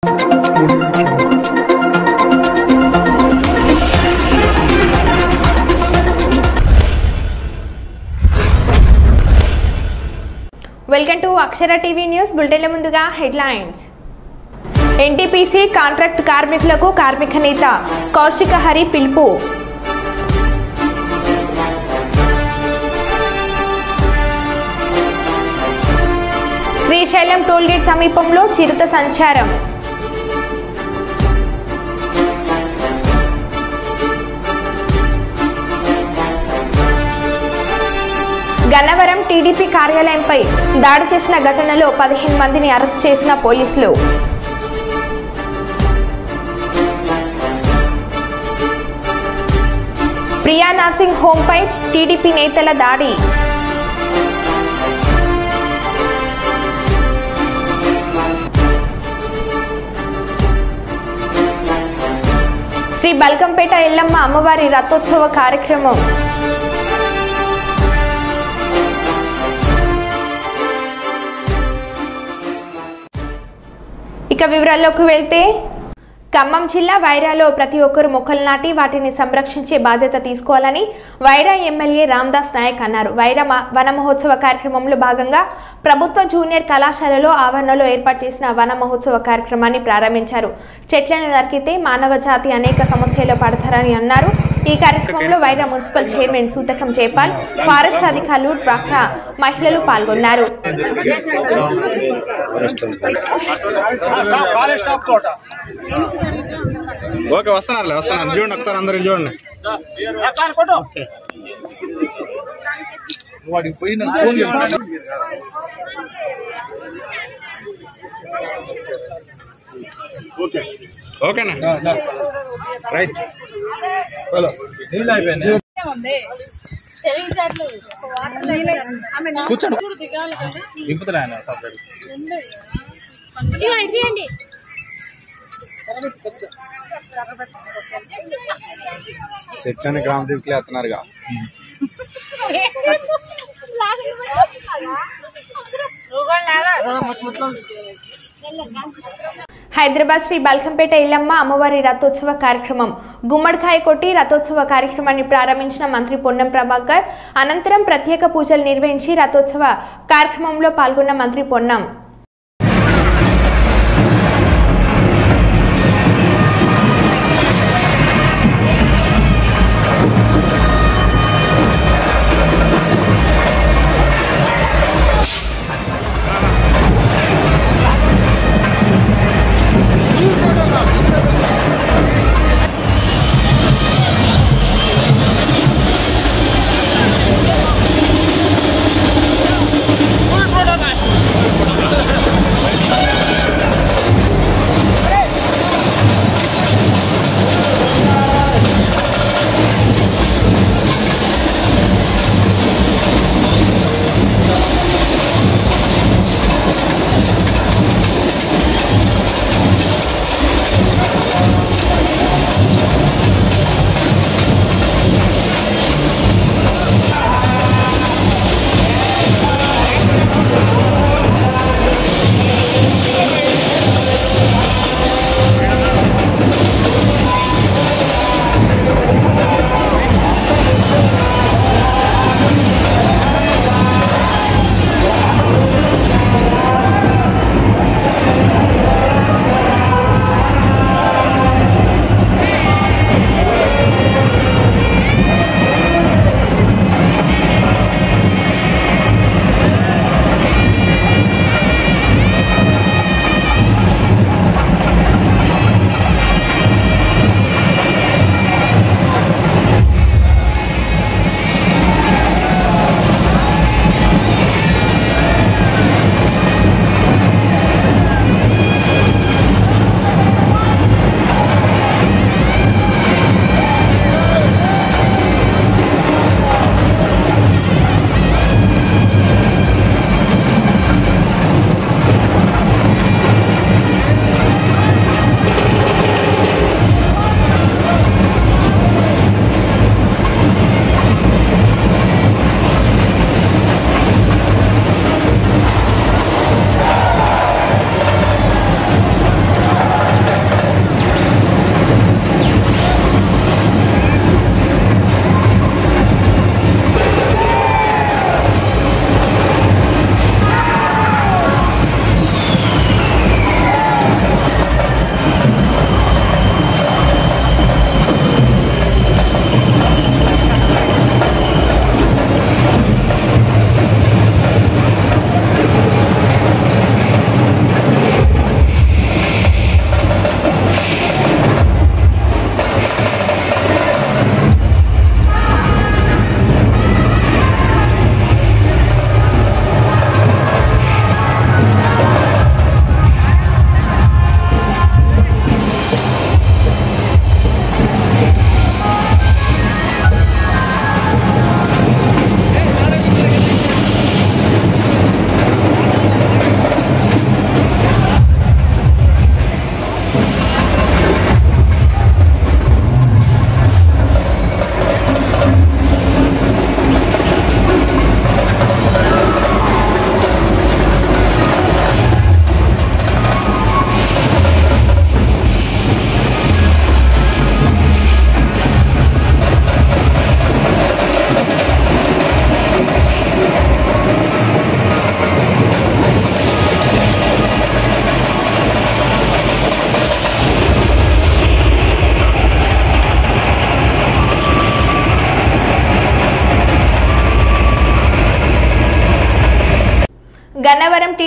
Welcome to Akshara TV news బులెటిన్ల ముందుగా headlines. NTPC contract కార్మికులకు కార్మిక నేత కౌశిక హరి పిలుపు. శ్రీశైలం టోల్గేట్ సమీపంలో చిరుత సంచారం. గన్నవరం టీడీపీ కార్యాలయంపై దాడి చేసిన ఘటనలో 15 మందిని అరెస్ట్ చేసిన పోలీసులు. ప్రియా నర్సింగ్ హోంపై టీడీపీ నేతల దాడి. శ్రీ బల్కంపేట ఎల్లమ్మ అమ్మవారి రథోత్సవ కార్యక్రమం. ఇక వివరాల్లోకి వెళ్తే ఖమ్మం జిల్లా వైరాలో ప్రతి ఒక్కరు మొక్కలు నాటి వాటిని సంరక్షించే బాధ్యత తీసుకోవాలని వైరా ఎమ్మెల్యే రామదాస్ నాయక్ అన్నారు. వైరా వన మహోత్సవ కార్యక్రమంలో భాగంగా ప్రభుత్వ జూనియర్ కళాశాలలో ఆవరణలో ఏర్పాటు చేసిన వన మహోత్సవ కార్యక్రమాన్ని ప్రారంభించారు. చెట్లను నరికితే మానవ జాతి అనేక సమస్యల్లో పడతారని అన్నారు. ఈ కార్యక్రమంలో Wyra municipal chairman Suthakam Jaipal, forest అధికారులు, డ్వాక్రా మహిళలు పాల్గొన్నారు. ఓకే వస్తున్నారు చూడండి ఒకసారి అందరు చూడండి. ఓకేనా రైట్ కూర్చోండి సెట్లని గ్రామ దీవికి వేస్తున్నారుగా. హైదరాబాద్ శ్రీ బల్కంపేట ఎల్లమ్మ అమ్మవారి రథోత్సవ కార్యక్రమం. గుమ్మడికాయ కొట్టి రథోత్సవ కార్యక్రమాన్ని ప్రారంభించిన మంత్రి పొన్నం ప్రభాకర్ అనంతరం ప్రత్యేక పూజలు నిర్వహించి రథోత్సవ కార్యక్రమంలో పాల్గొన్న మంత్రి పొన్నం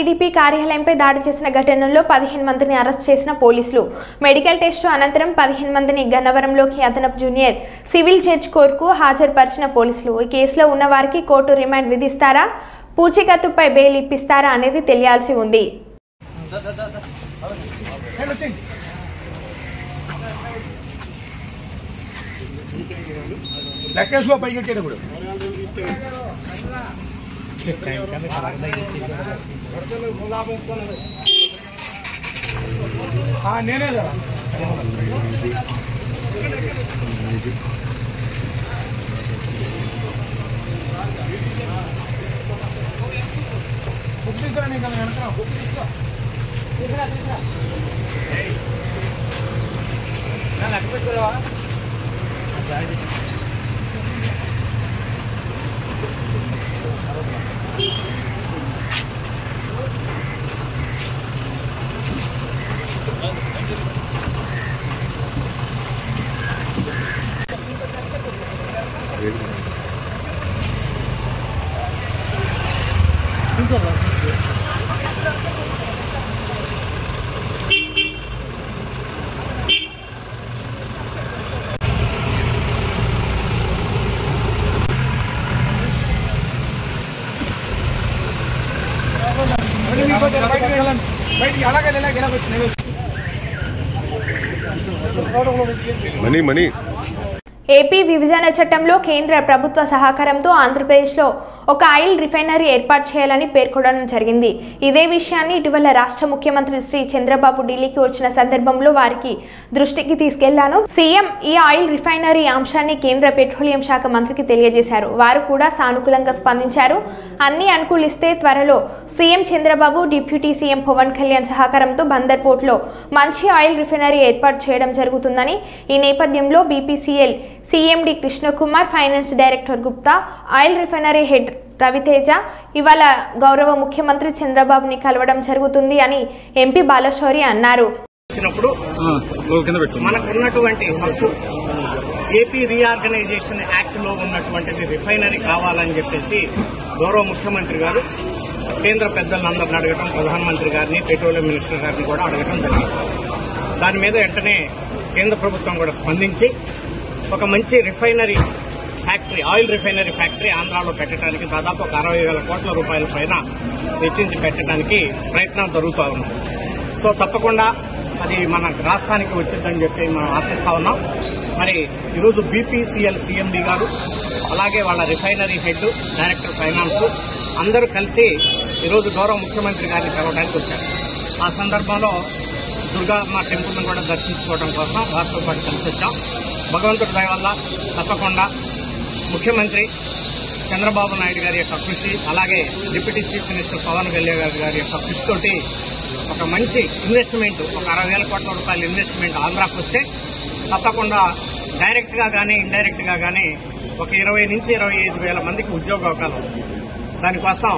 టీడీపీ కార్యాలయంపై దాడి చేసిన ఘటనలో 15 మందిని అరెస్ట్ చేసిన పోలీసులు. మెడికల్ టెస్టు అనంతరం 15 మందిని గన్నవరంలోకి అదనపు జూనియర్ సివిల్ జడ్జి కోర్టుకు హాజరుపరిచిన పోలీసులు. ఈ కేసులో ఉన్న వారికి కోర్టు రిమాండ్ విధిస్తారా, పూచీకత్తుపై బెయిల్ ఇప్పిస్తారా అనేది తెలియాల్సి ఉంది. నేనే మనీ ఏపీ విభజన చట్టంలో కేంద్ర ప్రభుత్వ సహకారంతో ఆంధ్రప్రదేశ్లో ఒక ఆయిల్ రిఫైనరీ ఏర్పాటు చేయాలని పేర్కొనడం జరిగింది. ఇదే విషయాన్ని ఇటీవల రాష్ట్ర ముఖ్యమంత్రి శ్రీ చంద్రబాబు ఢిల్లీకి వచ్చిన సందర్భంలో వారికి దృష్టికి తీసుకెళ్లాను. సీఎం ఈ ఆయిల్ రిఫైనరీ అంశాన్ని కేంద్ర పెట్రోలియం శాఖ మంత్రికి తెలియజేశారు. వారు కూడా సానుకూలంగా స్పందించారు. అన్ని అనుకూలిస్తే త్వరలో CM Chandrababu, deputy CM Pawan Kalyan సహకారంతో బందర్ పోర్టులో మంచి ఆయిల్ రిఫైనరీ ఏర్పాటు చేయడం జరుగుతుందని, ఈ నేపథ్యంలో BPCL CMD Krishnakumar, finance director Gupta, oil refinery head Raviteja ఇవాళ గౌరవ ముఖ్యమంత్రి చంద్రబాబుని కలవడం జరుగుతుంది అని ఎంపీ బాలశౌరి అన్నారు. మనకున్నటువంటి హక్కు ఏపీ రీఆర్గనైజేషన్ యాక్ట్ లో ఉన్నటువంటిది రిఫైనరీ కావాలని చెప్పేసి గౌరవ ముఖ్యమంత్రి గారు కేంద్ర పెద్దలందరిని అడగటం, ప్రధానమంత్రి గారిని, పెట్రోలియం మినిస్టర్ గారిని కూడా అడగటం జరిగింది. దాని మీద వెంటనే కేంద్ర ప్రభుత్వం కూడా స్పందించి ఒక మంచి refinery factory, oil refinery factory ఆంధ్రాలో పెట్టడానికి దాదాపు 60,000 కోట్ల రూపాయల పైన వెచ్చించి పెట్టడానికి ప్రయత్నాలు జరుగుతూ ఉన్నాయి. సో తప్పకుండా అది మన రాష్ట్రానికి వచ్చిందని చెప్పి మనం ఆశిస్తా ఉన్నాం. మరి ఈరోజు బీపీసీఎల్ సీఎండీ గారు, అలాగే వాళ్ళ రిఫైనరీ హెడ్, డైరెక్టర్ ఫైనాన్స్ అందరూ కలిసి ఈరోజు గౌరవ ముఖ్యమంత్రి గారిని కలవడానికి వచ్చారు. ఆ సందర్భంలో దుర్గామ్మ టెంపుల్ను కూడా దర్శించుకోవడం కోసం వారితో పాటు కలిసి వచ్చాం. భగవంతుడి దయ వల్ల తప్పకుండా ముఖ్యమంత్రి చంద్రబాబు నాయుడు గారి యొక్క కృషి, అలాగే deputy chief minister Pawan Kalyan గారి యొక్క కృషితోటి ఒక మంచి ఇన్వెస్ట్మెంట్, ఒక 60,000 కోట్ల రూపాయల ఇన్వెస్ట్మెంట్ ఆంధ్రాకు వస్తే తప్పకుండా డైరెక్ట్ గా కానీ ఇండైరెక్ట్ గా కానీ ఒక 20 నుంచి 25,000 మందికి ఉద్యోగ అవకాశాలు వస్తాయి. దానికోసం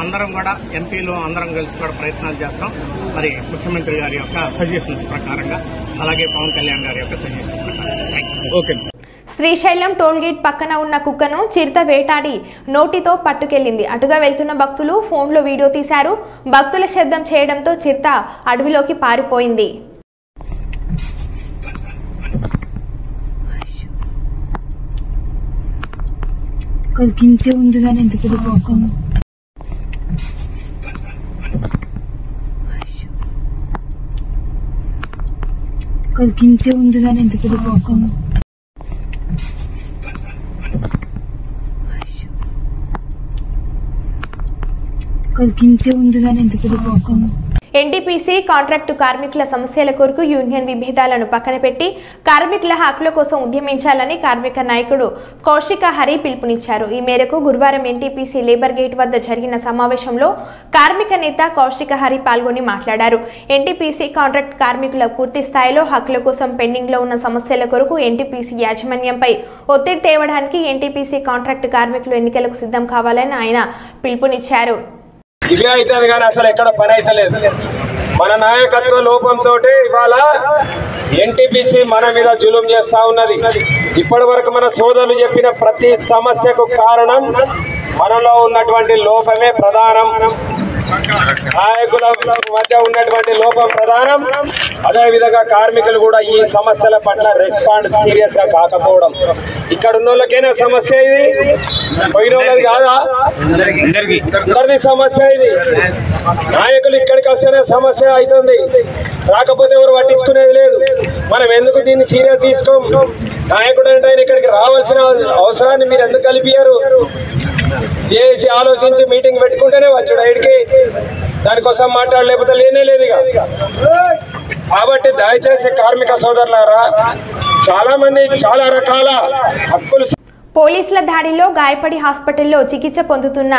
అందరం కూడా ఎంపీలు అందరం కలిసి కూడా ప్రయత్నాలు చేస్తాం. మరి ముఖ్యమంత్రి గారి యొక్క సజెషన్స్ ప్రకారంగా, అలాగే పవన్ కళ్యాణ్ గారి యొక్క సజెషన్స్ ప్రకారంగా. ఓకే. శ్రీశైలం టోల్గేట్ పక్కన ఉన్న కుక్కను చిరుత వేటాడి నోటితో పట్టుకెళ్లింది. అటుగా వెళ్తున్న భక్తులు ఫోన్లో వీడియో తీశారు. భక్తుల శబ్దం చేయడంతో చిరుత అడవిలోకి పారిపోయింది. గింతే ఉంది కానీ ఎంత పెద్ద పోకం. గింతే ఉంది కానీ ఎంత పెద్ద పోకం. గింతే ఉంది కానీ ఎంత పెద్ద పోకం. ఎన్టీపీసీ కాంట్రాక్టు కార్మికుల సమస్యల కొరకు యూనియన్ విభేదాలను పక్కన పెట్టి కార్మికుల హక్కుల కోసం ఉద్యమించాలని కార్మిక నాయకుడు కౌశిక హరి పిలుపునిచ్చారు. ఈ మేరకు గురువారం ఎన్టీపీసీ లేబర్ గేట్ వద్ద జరిగిన సమావేశంలో కార్మిక నేత కౌశిక హరి పాల్గొని మాట్లాడారు. ఎన్టీపీసీ కాంట్రాక్ట్ కార్మికుల పూర్తి స్థాయిలో హక్కుల కోసం పెండింగ్ లో ఉన్న సమస్యల కొరకు ఎన్టీపీసీ యాజమాన్యంపై ఒత్తిడి తేవడానికి ఎన్టీపీసీ కాంట్రాక్ట్ కార్మికులు ఎన్నికలకు సిద్ధం కావాలని ఆయన పిలుపునిచ్చారు. ఇవే అవుతుంది కానీ అసలు ఎక్కడ పని అయితే లేదు. మన నాయకత్వ లోపంతో ఇవాళ ఎన్టీపీసీ మన మీద జులుం చేస్తా ఉన్నది. ఇప్పటి వరకు మన సోదరులు చెప్పిన ప్రతి సమస్యకు కారణం మనలో ఉన్నటువంటి లోపమే ప్రధానం. నాయకుల మధ్య ఉన్నటువంటి లోపం ప్రధానం. అదేవిధంగా కార్మికులు కూడా ఈ సమస్యల పట్ల రెస్పాండ్ సీరియస్ గా కాకపోవడం. ఇక్కడ ఉన్న వాళ్ళకైనా సమస్య ఇది, పోయిన వాళ్ళది కాదా? అందరిది సమస్య ఇది. నాయకులు ఇక్కడికి వస్తేనే సమస్య అవుతుంది, రాకపోతే ఎవరు పట్టించుకునేది లేదు. మనం ఎందుకు దీన్ని సీరియస్ తీసుకోం? నాయకుడు అంటే ఆయన ఇక్కడికి రావాల్సిన అవసరాన్ని మీరు ఎందుకు కలిపారు? చేసి ఆలోచించి మీటింగ్ పెట్టుకుంటేనే వచ్చాడు ఆయనకి, దానికోసం మాట్లాడలేకపోతే లేనే లేదు ఇక. కాబట్టి దయచేసి కార్మిక సోదరులారా, చాలా మంది చాలా రకాల హక్కులు. పోలీసుల దాడిలో గాయపడి హాస్పిటల్లో చికిత్స పొందుతున్న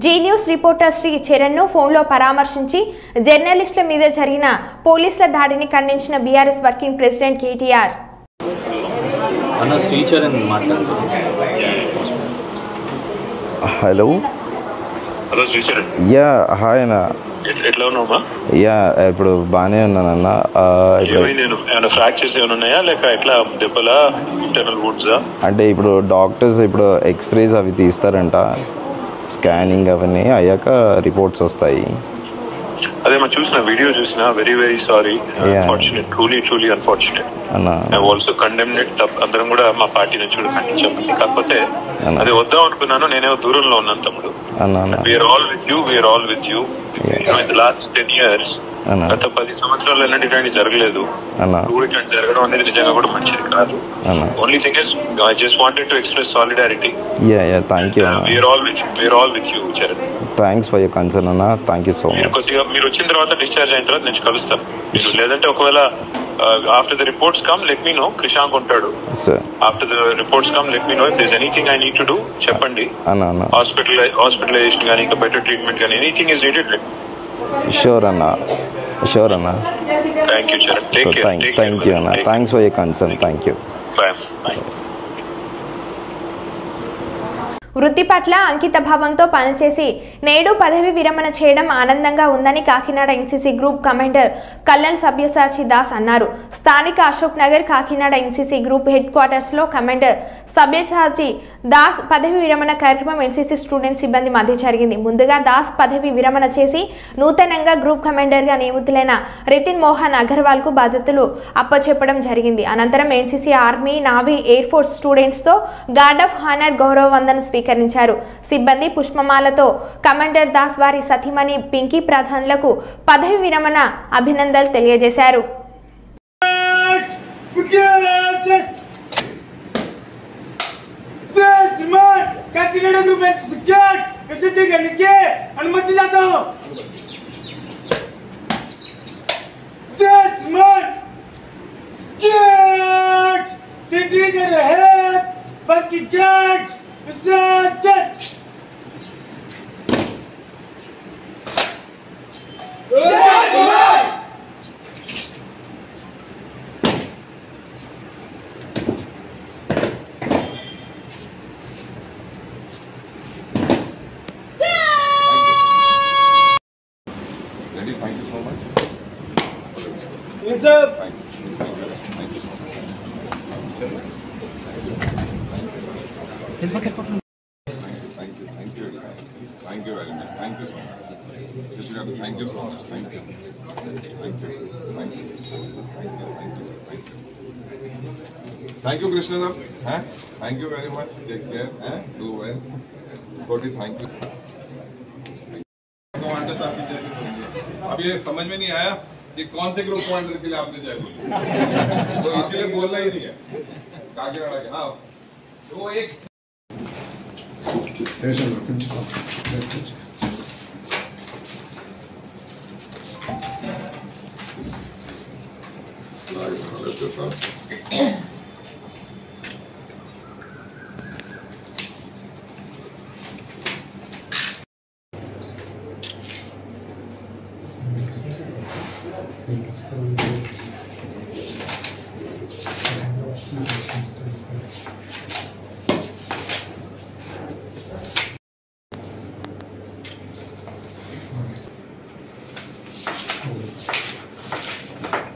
జీ న్యూస్ రిపోర్టర్ శ్రీ చరణ్ను ఫోన్లో పరామర్శించి జర్నలిస్టుల మీద జరిగిన పోలీసుల దాడిని ఖండించిన BRS working president KTR. Hello hello Sricharan. Yeah hi అన్న. ఎట్లా ఉన్నావా? యా ఇప్పుడు బాగానే ఉన్నానన్న. ఏమైనా ఫ్రాక్చర్స్ ఏమైనా ఉన్నాయా లేక ఎట్లా దెబ్బలా ఇంటర్నల్ వుడ్సా? అంటే ఇప్పుడు డాక్టర్స్ ఇప్పుడు ఎక్స్రేస్ అవి తీస్తారంట, స్కానింగ్ అవన్నీ అయ్యాక రిపోర్ట్స్ వస్తాయి. అదే మనం చూసిన వీడియో చూసిన. Very very sorry, unfortunate, truly unfortunate. I also condemned it. అందరం కూడా మా పార్టీ నుంచి కూడా ఖండించామండి. కాకపోతే అదే వద్దాం అనుకున్నాను, నేనేమో దూరంలో ఉన్నాను తమ్ముడు. We're all with you. Last 10 years, గత 10 సంవత్సరాలు ఎలాంటి ఇట్లాంటి జరగలేదు. ఇట్లాంటి జరగడం అనేది నిజంగా కూడా మంచిది కాదు. Only thing is I just wanted to express solidarity. Thank you. We're all with you Charan. Thanks for your concern అన్న. Thank you so much. కొద్దిగా మీరు వచ్చిన తర్వాత, డిశ్చార్జ్ అయిన తర్వాత నేను కలుస్తాను. లేదంటే ఒకవేళ after the reports come let me know. Krishank ఉంటాడు. After the reports come let me know. If there anything I need to do చెప్పండి. హాస్పిటలైజేషన్ కానీ ఇంకా బెటర్ ట్రీట్మెంట్ కానీ ఎనీథింగ్ ఇస్ నీడెడ్. షూర్ అన్న. Thank you Charan. Thank you అన్న. Thanks for your concern. Thank you. Bye. వృత్తి పట్ల అంకిత భావంతో పనిచేసి నేడు పదవి విరమణ చేయడం ఆనందంగా ఉందని Kakinada NCC group commander colonel సభ్యసాచి దాస్ అన్నారు. స్థానిక Ashok Nagar Kakinada NCC group headquarters లో కమాండర్ సభ్యసాచి దాస్ పదవి విరమణ కార్యక్రమం ఎన్సీసీ స్టూడెంట్ సిబ్బంది మధ్య జరిగింది. ముందుగా దాస్ పదవి విరమణ చేసి నూతనంగా గ్రూప్ కమాండర్ గా నియమితులైన రితిన్ మోహన్ అగర్వాల్ కు బాధ్యతలు అప్పచెప్పడం జరిగింది. అనంతరం NCC army, navy, air force students తో గార్డ్ ఆఫ్ హానర్ గౌరవ వందన స్వీకరించారు. సిబ్బంది పుష్పమాలతో కమాండర్ దాస్ వారి సతీమణి పింకీ ప్రధానులకు పదవి విరమణ అభినందనలు తెలియజేశారు. काकीनाडा ग्रुप एनसीसी कैट विसर्जन करने की अनुमति देता हूं. जय स्मार्ट कैट सिटी के रहे बाकी कैट विसर्जन. जय smart. Thank you so much. Yes, sir. Thank you so much. Thank you very much. Thank you so much. Thank you so much. Thank you. Thank you, Krishna sir. Thank you very much. Take care. Do well. Koti, thank you. Commander साहब की जय बोलेंगे. अब ये समझ में नहीं आया कि कौन से ग्रुप कमांडर के लिए आपने जय बोली, तो इसीलिए बोलना ही नहीं है. काकीनाडा के. हाँ वो एक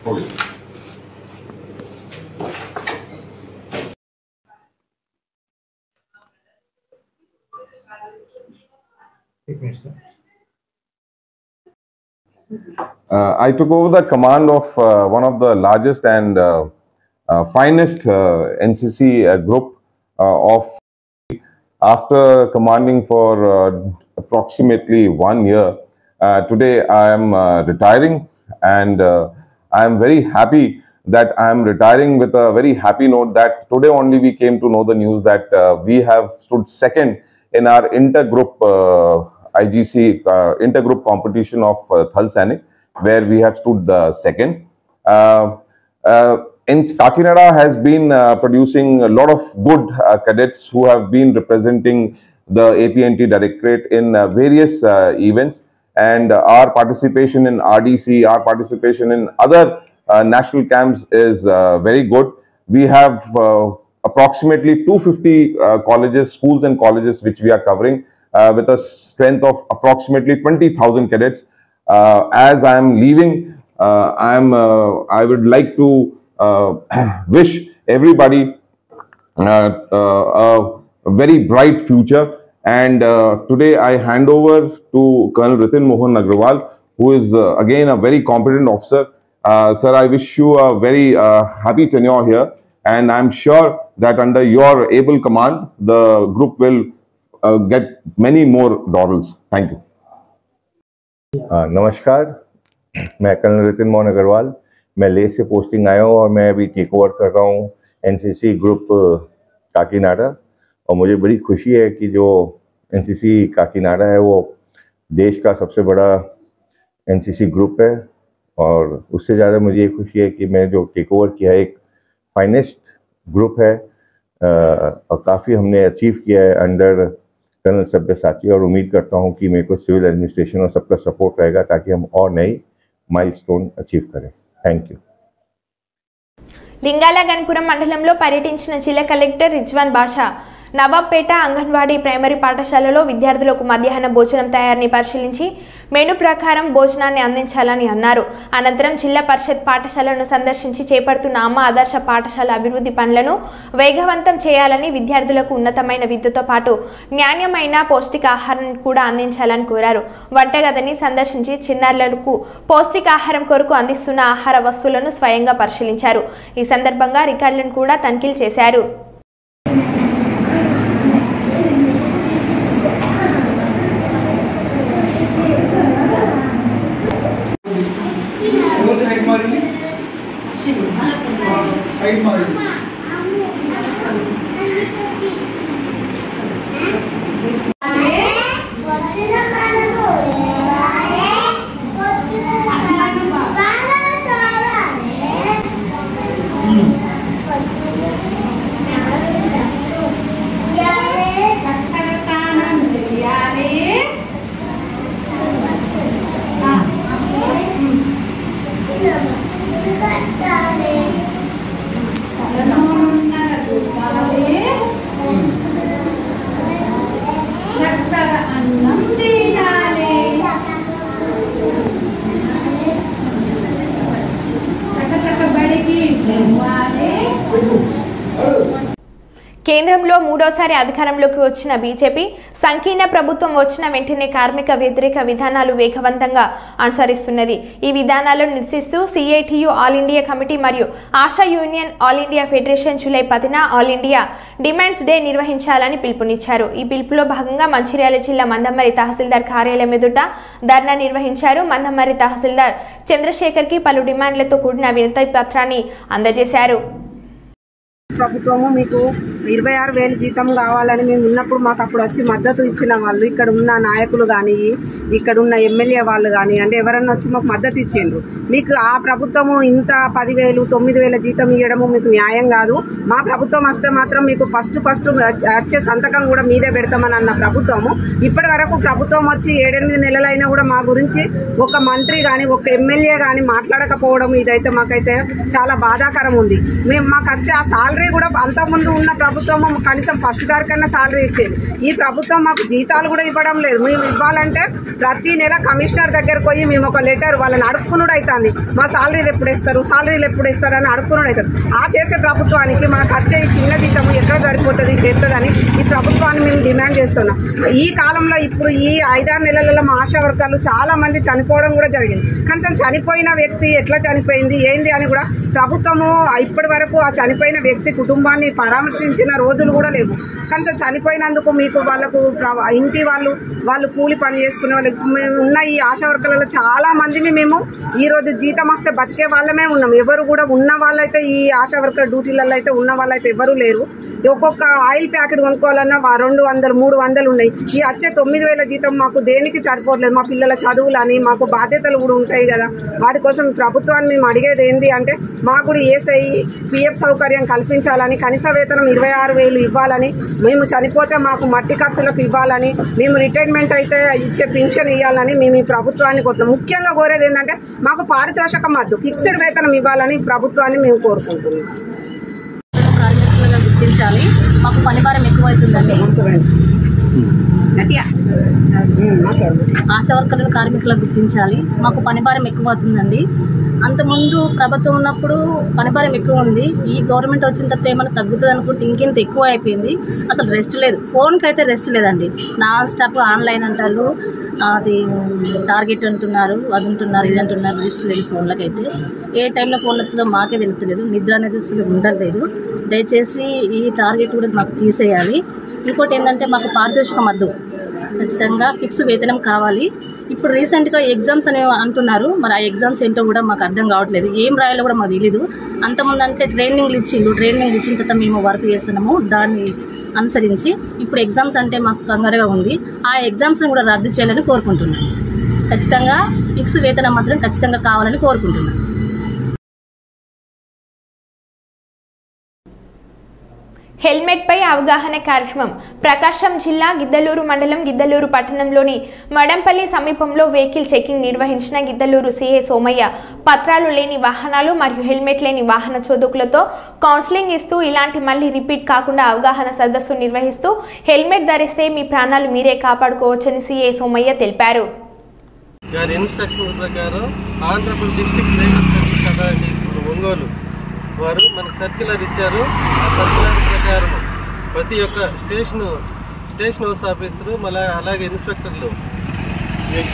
हो गया. I took over the command of one of the largest and finest NCC group of. After commanding for approximately 1 year, today I am retiring, and I am very happy that I am retiring with a very happy note that today only we came to know the news that we have stood second in our intergroup IGC intergroup competition of Thal Sainik, where we have stood second. In Kakinada has been producing a lot of good cadets who have been representing the APNT Directorate in various events, and our participation in RDC, our participation in other national camps is very good. We have approximately 250 colleges, schools and colleges which we are covering with a strength of approximately 20,000 cadets. As I am leaving, I would like to wish everybody a very bright future, and today I hand over to Colonel Ritin Mohan Agrawal, who is again a very competent officer. Sir, I wish you a very happy tenure here, and I am sure that under your able command, the group will get many more laurels. Thank you. नमस्कार, मैं colonel रितिन Mohan Agarwal, मैं लेह से posting आया हूँ और मैं अभी take over कर रहा हूँ एनसीसी ग्रुप काकीनाडा। और मुझे बड़ी खुशी है कि जो एनसीसी काकीनाडा है वो देश का सबसे बड़ा एनसीसी ग्रुप है, और उससे ज़्यादा मुझे ये खुशी है कि मैं जो टेक ओवर किया है एक फाइनेस्ट ग्रुप है, और काफ़ी हमने अचीव किया है अंडर कर्नल सब्यसाची, और उम्मीद करता हूँ कि मेरे को सिविल एडमिनिस्ट्रेशन और सबका सपोर्ट रहेगा ताकि हम और नई माइलस्टोन अचीव करें। Thank you. లింగాల గన్పురం మండలంలో పర్యటించిన జిల్లా కలెక్టర్ రిజ్వాన్ బాషా నవాబ్పేట అంగన్వాడీ ప్రైమరీ పాఠశాలలో విద్యార్థులకు మధ్యాహ్న భోజనం తయారీని పరిశీలించి మెను ప్రకారం భోజనాన్ని అందించాలని అన్నారు. అనంతరం జిల్లా పరిషత్ పాఠశాలను సందర్శించి చేపడుతున్న అమ్మ ఆదర్శ పాఠశాల అభివృద్ధి పనులను వేగవంతం చేయాలని, విద్యార్థులకు ఉన్నతమైన విద్యతో పాటు నాణ్యమైన పౌష్టికాహారం కూడా అందించాలని కోరారు. వంటగదిని సందర్శించి చిన్నారులకు పౌష్టికాహారం కొరకు అందిస్తున్న ఆహార వస్తువులను స్వయంగా పరిశీలించారు. ఈ సందర్భంగా రికార్డులను కూడా తనిఖీలు చేశారు. కేంద్రంలో మూడోసారి అధికారంలోకి వచ్చిన బీజేపీ సంకీర్ణ ప్రభుత్వం వచ్చిన వెంటనే కార్మిక వ్యతిరేక విధానాలు వేగవంతంగా అనుసరిస్తున్నది. ఈ విధానాలను నిరసిస్తూ సిఐటియు ఆల్ ఇండియా కమిటీ మరియు Asha union all India federation July 10న ఆల్ ఇండియా డిమాండ్స్ డే నిర్వహించాలని పిలుపునిచ్చారు. ఈ పిలుపులో భాగంగా మంచిర్యాల జిల్లా మందమర్రి తహసీల్దార్ కార్యాలయం ఎదుట ధర్నా నిర్వహించారు. మందమర్రి తహసీల్దార్ చంద్రశేఖర్కి పలు డిమాండ్లతో కూడిన వినతి పత్రాన్ని అందజేశారు. ప్రభుత్వము మీకు 26,000 జీతం కావాలని మేము ఉన్నప్పుడు మాకు అప్పుడు వచ్చి మద్దతు ఇచ్చిన వాళ్ళు, ఇక్కడ ఉన్న నాయకులు కానీ, ఇక్కడ ఉన్న ఎమ్మెల్యే వాళ్ళు కానీ, అంటే ఎవరన్నా వచ్చి మాకు మద్దతు ఇచ్చిండ్రు. మీకు ఆ ప్రభుత్వము ఇంత 10,000, 9,000 జీతం ఇవ్వడము మీకు న్యాయం కాదు. మా ప్రభుత్వం వస్తే మాత్రం మీకు ఫస్ట్ వచ్చే సంతకం కూడా మీదే పెడతామని అన్న ప్రభుత్వము ఇప్పటి వరకు ప్రభుత్వం వచ్చి 7-8 నెలలైనా కూడా మా గురించి ఒక మంత్రి కానీ ఒక ఎమ్మెల్యే కానీ మాట్లాడకపోవడం ఇదైతే మాకైతే చాలా బాధాకరం ఉంది. మాకు వచ్చే ఆ సాలరీ కూడా అంతకుముందు ఉన్న ప్రభుత్వం కనీసం ఫస్ట్ తారీఖున సాలరీ ఇచ్చేది. ఈ ప్రభుత్వం మాకు జీతాలు కూడా ఇవ్వడం లేదు. మేము ఇవ్వాలంటే ప్రతి నెల కమిషనర్ దగ్గరకు పోయి మేము ఒక లెటర్ వాళ్ళని అడుక్కునుడు అవుతుంది. మా సాలరీలు ఎప్పుడు ఇస్తారు అని అడుక్కునుడు అవుతుంది. ఆ చేసే ప్రభుత్వానికి మాకు వచ్చే చిన్న జీతము ఎక్కడ సరిపోతుంది చేస్తుందని ఈ ప్రభుత్వాన్ని మేము డిమాండ్ చేస్తున్నాం. ఈ కాలంలో ఇప్పుడు ఈ 5-6 నెలలలో మా ఆశా వర్గాలు చాలా మంది చనిపోవడం కూడా జరిగింది. కనీసం చనిపోయిన వ్యక్తి ఎట్లా చనిపోయింది ఏంది అని కూడా ప్రభుత్వము ఇప్పటి వరకు ఆ చనిపోయిన వ్యక్తి కుటుంబాన్ని పరామర్శించిన రోజులు కూడా లేవు. కనీసం చనిపోయినందుకు మీకు వాళ్ళకు ఇంటి వాళ్ళు కూలి పని చేసుకునే వాళ్ళు ఉన్న ఈ ఆశా వర్గాలలో చాలా మందిని మేము ఈరోజు జీతం వస్తే బతికే వాళ్ళమే ఉన్నాం. ఎవరు కూడా ఉన్న వాళ్ళైతే ఈ ఆశా వర్కర్ డ్యూటీలలో అయితే ఉన్న వాళ్ళైతే ఎవరు లేరు. ఒక్కొక్క ఆయిల్ ప్యాకెట్ కొనుక్కోవాలన్నా 200-300 ఉన్నాయి. ఈ వచ్చే 9,000 జీతం మాకు దేనికి సరిపోవట్లేదు. మా పిల్లల చదువులని మాకు బాధ్యతలు కూడా ఉంటాయి కదా. వాటి కోసం ప్రభుత్వాన్ని మేము అడిగేది ఏంటి అంటే మాకు కూడా ESI PF సౌకర్యం కల్పించాలని, కనీస వేతనం 26,000 ఇవ్వాలని, మేము చనిపోతే మాకు మట్టి ఖర్చులకు ఇవ్వాలని, మేము రిటైర్మెంట్ అయితే ఇచ్చే పెన్షన్ ఇవ్వాలని మేము ఈ ప్రభుత్వాన్ని కోరుతున్నాం. ముఖ్యంగా కోరేది ఏంటంటే మాకు పారితోషికం వద్దు, ఫిక్స్డ్ వేతనం ఇవ్వాలని ప్రభుత్వాన్ని మేము కోరుకుంటున్నాం. కార్మికులుగా గుర్తించాలి. మాకు పని భారం ఎక్కువైతుందండి. ఆశా వర్కర్లను కార్మికులకు గుర్తించాలి. మాకు పని భారం ఎక్కువ అవుతుందండి. అంతకుముందు ప్రభుత్వం ఉన్నప్పుడు పని భారం ఎక్కువ ఉంది. ఈ గవర్నమెంట్ వచ్చిన తర్వాత ఏమైనా తగ్గుతుంది అనుకుంటే ఇంకింత ఎక్కువ అయిపోయింది. అసలు రెస్ట్ లేదు. ఫోన్కి అయితే రెస్ట్ లేదండి. నాన్ స్టాప్ ఆన్లైన్ అంటారు, అది టార్గెట్ అంటున్నారు, అది అంటున్నారు, ఇది అంటున్నారు. రెస్ట్ లేదు ఫోన్లకి అయితే. ఏ టైంలో ఫోన్ వస్తుందో మాకే తెలుస్తలేదు. నిద్ర అనేది అసలు ఉండలేదు. దయచేసి ఈ టార్గెట్ కూడా మాకు తీసేయాలి. ఇంకోటి ఏంటంటే మాకు పారితోషికం వద్దు, ఖచ్చితంగా ఫిక్స్ వేతనం కావాలి. ఇప్పుడు రీసెంట్గా ఎగ్జామ్స్ అనేవి అంటున్నారు. మరి ఆ ఎగ్జామ్స్ ఏంటో కూడా మాకు అర్థం కావట్లేదు. ఏం రాయాలో కూడా మాకు తెలీదు. అంతకుముందు అంటే ట్రైనింగ్ ఇచ్చిన తర్వాత మేము వర్క్ చేస్తున్నాము. దాన్ని అనుసరించి ఇప్పుడు ఎగ్జామ్స్ అంటే మాకు కంగారుగా ఉంది. ఆ ఎగ్జామ్స్ని కూడా రద్దు చేయాలని కోరుకుంటున్నాను. ఖచ్చితంగా ఫిక్స్ వేతనం మాత్రం ఖచ్చితంగా కావాలని కోరుకుంటున్నాను. హెల్మెట్ పై అవగాహన కార్యక్రమం ప్రకాశం జిల్లా గిద్దలూరు మండలం గిద్దలూరు పట్టణంలోని మడంపల్లి సమీపంలో వెహికల్ చెకింగ్ నిర్వహించిన గిద్దలూరు CA సోమయ్య పత్రాలు లేని వాహనాలు మరియు హెల్మెట్ లేని వాహన చోదకులతో కౌన్సిలింగ్ ఇస్తూ ఇలాంటి మళ్ళీ రిపీట్ కాకుండా అవగాహన సదస్సు నిర్వహిస్తూ హెల్మెట్ ధరిస్తే మీ ప్రాణాలు మీరే కాపాడుకోవచ్చని CA సోమయ్య తెలిపారు. ఒంగోలు వారు మనకు సర్క్యులర్ ఇచ్చారు. ఆ సర్క్యులర్ ప్రకారం ప్రతి ఒక్క స్టేషన్ హౌస్ ఆఫీసరు అలాగే ఇన్స్పెక్టర్లు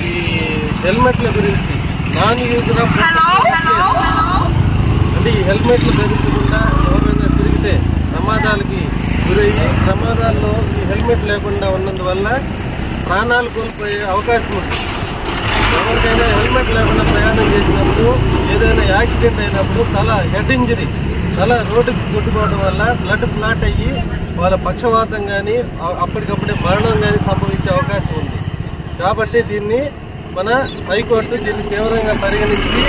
ఈ హెల్మెట్ల గురించి నాన్ యూజర్ ఆఫ్ అంటే ఈ హెల్మెట్లు ధరించకుండా ఎవరైనా తిరిగితే ప్రమాదాలకి గురయ్యి ప్రమాదాల్లో ఈ హెల్మెట్ లేకుండా ఉన్నందువల్ల ప్రాణాలు కోల్పోయే అవకాశం ఉంది. ఎవరికైనా హెల్మెట్ లేకుండా ప్రయాణం చేసినప్పుడు ఏదైనా యాక్సిడెంట్ అయినప్పుడు హెడ్ ఇంజరీ తల రోడ్డుకి కొట్టుకోవడం వల్ల బ్లడ్ ఫ్లాట్ అయ్యి వాళ్ళ పక్షవాతం కానీ అప్పటికప్పుడే మరణం కానీ సంభవించే అవకాశం ఉంది. కాబట్టి దీన్ని మన హైకోర్టు దీన్ని తీవ్రంగా పరిగణించి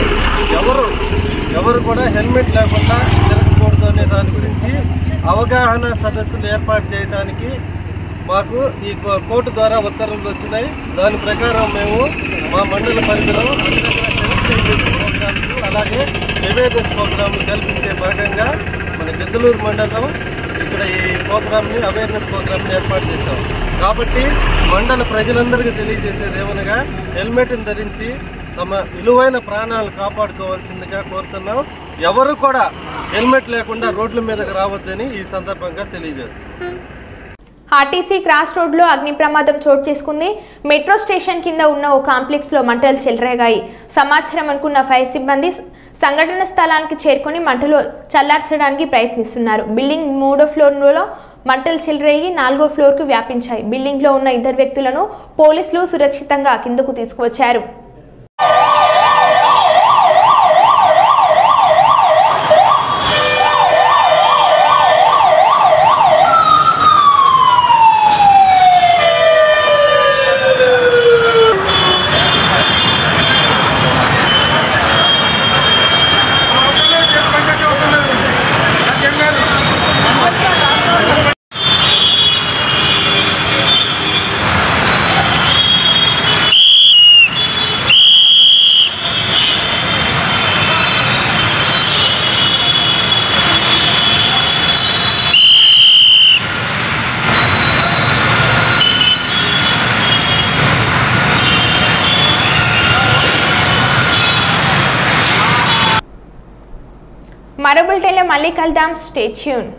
ఎవరు కూడా హెల్మెట్ లేకుండా తిరగకూడదు అనే దాని గురించి అవగాహన సదస్సులు ఏర్పాటు చేయడానికి మాకు ఈ కోర్టు ద్వారా ఉత్తర్వులు వచ్చినాయి. దాని ప్రకారం మేము మా మండల పరిధిలో ప్రోగ్రామ్స్ అలాగే అవేర్నెస్ ప్రోగ్రాంలు కల్పించే భాగంగా మన గిద్దలూరు మండలం ఇక్కడ ఈ ప్రోగ్రామ్ని అవేర్నెస్ ప్రోగ్రామ్ని ఏర్పాటు చేశాం. కాబట్టి మండల ప్రజలందరికీ తెలియజేసేది ఏమనగా హెల్మెట్ని ధరించి తమ విలువైన ప్రాణాలు కాపాడుకోవాల్సిందిగా కోరుతున్నాం. ఎవరు కూడా హెల్మెట్ లేకుండా రోడ్ల మీదకి రావద్దని ఈ సందర్భంగా తెలియజేస్తాం. ఆర్టీసీ క్రాస్ రోడ్లో అగ్ని ప్రమాదం చోటు చేసుకుంది. మెట్రో స్టేషన్ కింద ఉన్న ఓ కాంప్లెక్స్లో మంటలు చెలరేగాయి. సమాచారం అనుకున్న ఫైర్ సిబ్బంది సంఘటన స్థలానికి చేరుకొని మంటలు చల్లార్చడానికి ప్రయత్నిస్తున్నారు. బిల్డింగ్ 3వ ఫ్లోర్లో మంటలు చెలరేగి 4వ ఫ్లోర్కు వ్యాపించాయి. బిల్డింగ్లో ఉన్న 2 వ్యక్తులను పోలీసులు సురక్షితంగా కిందకు తీసుకువచ్చారు. మరో బులెటిన్లో మళ్ళీ కలుద్దాం. Stay tune.